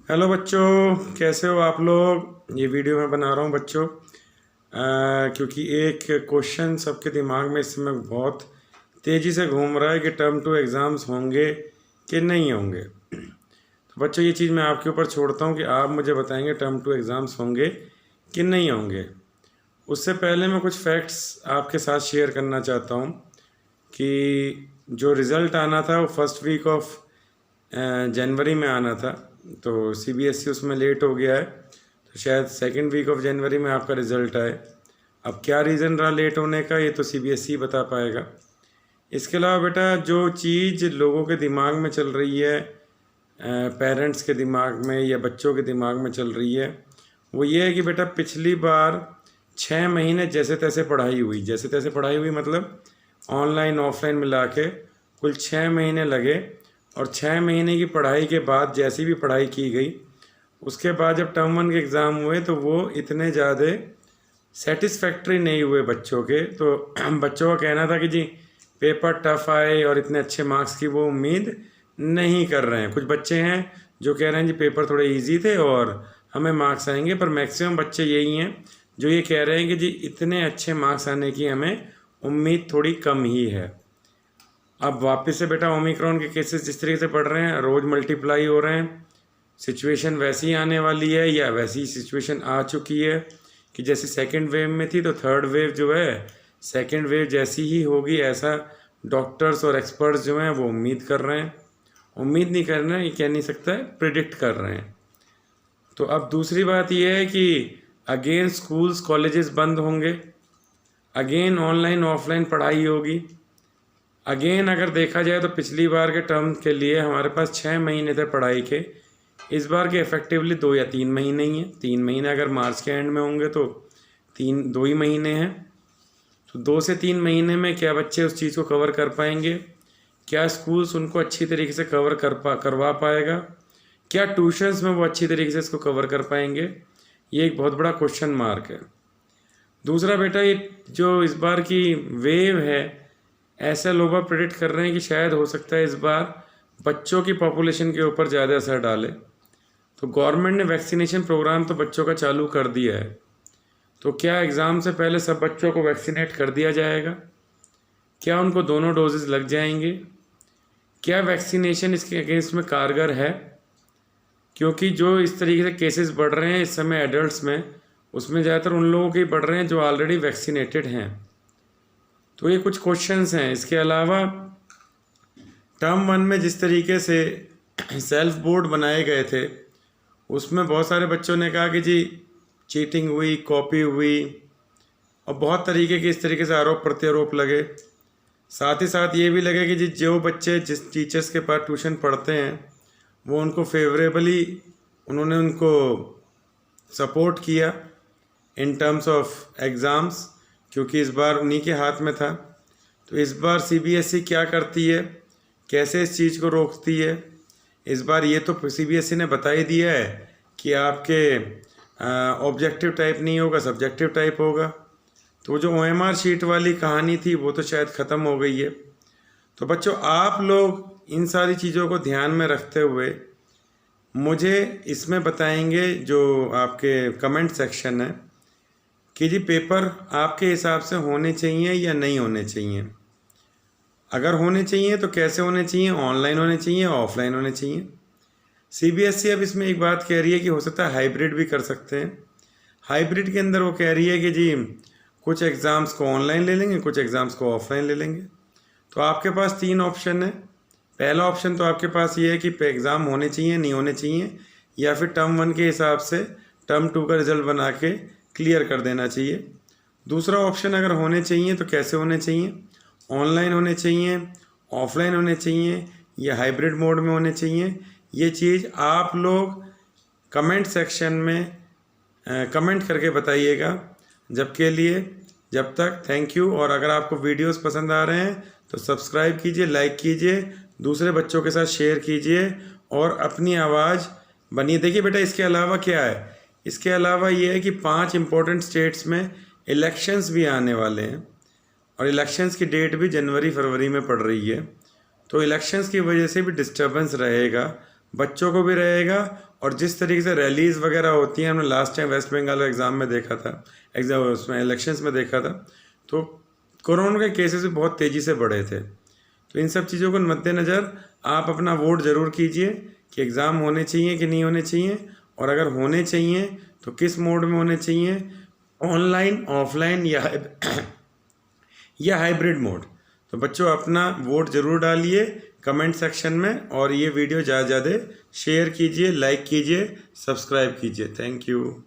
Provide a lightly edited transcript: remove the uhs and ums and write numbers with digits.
Hello बच्चों, कैसे हो आप लोग। ये वीडियो मैं बना रहा हूँ बच्चों क्योंकि एक क्वेश्चन सबके दिमाग में इस समय बहुत तेज़ी से घूम रहा है कि टर्म टू एग्ज़ाम्स होंगे कि नहीं होंगे। तो बच्चों ये चीज़ मैं आपके ऊपर छोड़ता हूँ कि आप मुझे बताएंगे टर्म टू एग्ज़ाम्स होंगे कि नहीं होंगे। उससे पहले मैं कुछ फैक्ट्स आपके साथ शेयर करना चाहता हूँ कि जो रिज़ल्ट आना था वो फर्स्ट वीक ऑफ जनवरी में आना था, तो सीबीएसई उसमें लेट हो गया है, तो शायद सेकेंड वीक ऑफ जनवरी में आपका रिज़ल्ट आए। अब क्या रीज़न रहा लेट होने का ये तो सीबीएसई बता पाएगा। इसके अलावा बेटा जो चीज़ लोगों के दिमाग में चल रही है, पेरेंट्स के दिमाग में या बच्चों के दिमाग में चल रही है, वो ये है कि बेटा पिछली बार 6 महीने जैसे तैसे पढ़ाई हुई, जैसे तैसे पढ़ाई हुई मतलब ऑनलाइन ऑफलाइन मिला के कुल 6 महीने लगे, और 6 महीने की पढ़ाई के बाद जैसी भी पढ़ाई की गई उसके बाद जब टर्म वन के एग्ज़ाम हुए तो वो इतने ज़्यादा सेटिस्फैक्ट्री नहीं हुए बच्चों के। तो बच्चों का कहना था कि जी पेपर टफ आए और इतने अच्छे मार्क्स की वो उम्मीद नहीं कर रहे हैं। कुछ बच्चे हैं जो कह रहे हैं जी पेपर थोड़े इजी थे और हमें मार्क्स आएंगे, पर मैक्सिमम बच्चे यही हैं जो ये कह रहे हैं कि जी इतने अच्छे मार्क्स आने की हमें उम्मीद थोड़ी कम ही है। अब वापस से बेटा ओमिक्रॉन के केसेस जिस तरीके से बढ़ रहे हैं, रोज़ मल्टीप्लाई हो रहे हैं, सिचुएशन वैसी आने वाली है या वैसी सिचुएशन आ चुकी है कि जैसे सेकेंड वेव में थी तो थर्ड वेव जो है सेकेंड वेव जैसी ही होगी, ऐसा डॉक्टर्स और एक्सपर्ट्स जो हैं वो उम्मीद कर रहे हैं। उम्मीद नहीं कर रहे हैं, ये कह नहीं सकता है, प्रिडिक्ट कर रहे हैं। तो अब दूसरी बात यह है कि अगेन स्कूल्स कॉलेजेस बंद होंगे, अगेन ऑनलाइन ऑफलाइन पढ़ाई होगी। अगेन अगर देखा जाए तो पिछली बार के टर्म के लिए हमारे पास 6 महीने थे पढ़ाई के, इस बार के इफ़ेक्टिवली 2 या 3 महीने ही हैं। 3 महीने अगर मार्च के एंड में होंगे तो 2 ही महीने हैं। तो 2 से 3 महीने में क्या बच्चे उस चीज़ को कवर कर पाएंगे? क्या स्कूल्स उनको अच्छी तरीके से करवा पाएगा? क्या ट्यूशन्स में वो अच्छी तरीके से इसको कवर कर पाएंगे? ये एक बहुत बड़ा क्वेश्चन मार्क है। दूसरा बेटा, ये जो इस बार की वेव है, ऐसा लोग प्रेडिक्ट कर रहे हैं कि शायद हो सकता है इस बार बच्चों की पॉपुलेशन के ऊपर ज़्यादा असर डाले। तो गवर्नमेंट ने वैक्सीनेशन प्रोग्राम तो बच्चों का चालू कर दिया है, तो क्या एग्ज़ाम से पहले सब बच्चों को वैक्सीनेट कर दिया जाएगा? क्या उनको दोनों डोजेज़ लग जाएंगे? क्या वैक्सीनेशन इसके अगेंस्ट में कारगर है? क्योंकि जो इस तरीके से केसेस बढ़ रहे हैं इस समय एडल्ट्स में, उसमें ज़्यादातर उन लोगों के बढ़ रहे हैं जो ऑलरेडी वैक्सीनेटेड हैं। तो ये कुछ क्वेश्चंस हैं। इसके अलावा टर्म वन में जिस तरीके से सेल्फ बोर्ड बनाए गए थे उसमें बहुत सारे बच्चों ने कहा कि जी चीटिंग हुई, कॉपी हुई, और बहुत तरीके के इस तरीके से आरोप प्रत्यारोप लगे। साथ ही साथ ये भी लगे कि जी जो बच्चे जिस टीचर्स के पास ट्यूशन पढ़ते हैं वो उनको फेवरेबली उन्होंने उनको सपोर्ट किया इन टर्म्स ऑफ एग्ज़ाम्स, क्योंकि इस बार उन्हीं के हाथ में था। तो इस बार सीबीएसई क्या करती है, कैसे इस चीज़ को रोकती है? इस बार ये तो सीबीएसई ने बता ही दिया है कि आपके ऑब्जेक्टिव टाइप नहीं होगा, सब्जेक्टिव टाइप होगा। तो जो ओएमआर शीट वाली कहानी थी वो तो शायद ख़त्म हो गई है। तो बच्चों आप लोग इन सारी चीज़ों को ध्यान में रखते हुए मुझे इसमें बताएंगे जो आपके कमेंट सेक्शन है कि जी पेपर आपके हिसाब से होने चाहिए या नहीं होने चाहिए। अगर होने चाहिए तो कैसे होने चाहिए, ऑनलाइन होने चाहिए, ऑफलाइन होने चाहिए। सीबीएसई अब इसमें एक बात कह रही है कि हो सकता है हाइब्रिड भी कर सकते हैं। हाइब्रिड के अंदर वो कह रही है कि जी कुछ एग्ज़ाम्स को ऑनलाइन ले लेंगे, कुछ एग्ज़ाम्स को ऑफलाइन ले लेंगे। तो आपके पास 3 ऑप्शन है। पहला ऑप्शन तो आपके पास ये है कि एग्ज़ाम होने चाहिए, नहीं होने चाहिए, या फिर टर्म वन के हिसाब से टर्म टू का रिज़ल्ट बना के क्लियर कर देना चाहिए। दूसरा ऑप्शन अगर होने चाहिए तो कैसे होने चाहिए, ऑनलाइन होने चाहिए, ऑफलाइन होने चाहिए, या हाइब्रिड मोड में होने चाहिए। ये चीज़ आप लोग कमेंट सेक्शन में कमेंट करके बताइएगा। जब तक थैंक यू। और अगर आपको वीडियोस पसंद आ रहे हैं तो सब्सक्राइब कीजिए, लाइक कीजिए, दूसरे बच्चों के साथ शेयर कीजिए और अपनी आवाज़ बनिए। देखिए बेटा इसके अलावा क्या है, इसके अलावा ये है कि 5 इम्पोर्टेंट स्टेट्स में इलेक्शंस भी आने वाले हैं, और इलेक्शंस की डेट भी जनवरी फरवरी में पड़ रही है। तो इलेक्शंस की वजह से भी डिस्टर्बेंस रहेगा, बच्चों को भी रहेगा और जिस तरीके से रैलीज़ वगैरह होती हैं, हमने last time West Bengal exam में देखा था, एग्ज़ाम उसमें इलेक्शंस में देखा था, तो कोरोना के केसेस भी बहुत तेज़ी से बढ़े थे। तो इन सब चीज़ों को मद्देनज़र आप अपना वोट ज़रूर कीजिए कि एग्ज़ाम होने चाहिए कि नहीं होने चाहिए, और अगर होने चाहिए तो किस मोड में होने चाहिए, ऑनलाइन, ऑफलाइन या हाइब्रिड मोड। तो बच्चों अपना वोट ज़रूर डालिए कमेंट सेक्शन में, और ये वीडियो ज़्यादा से ज़्यादा शेयर कीजिए, लाइक कीजिए, सब्सक्राइब कीजिए। Thank you.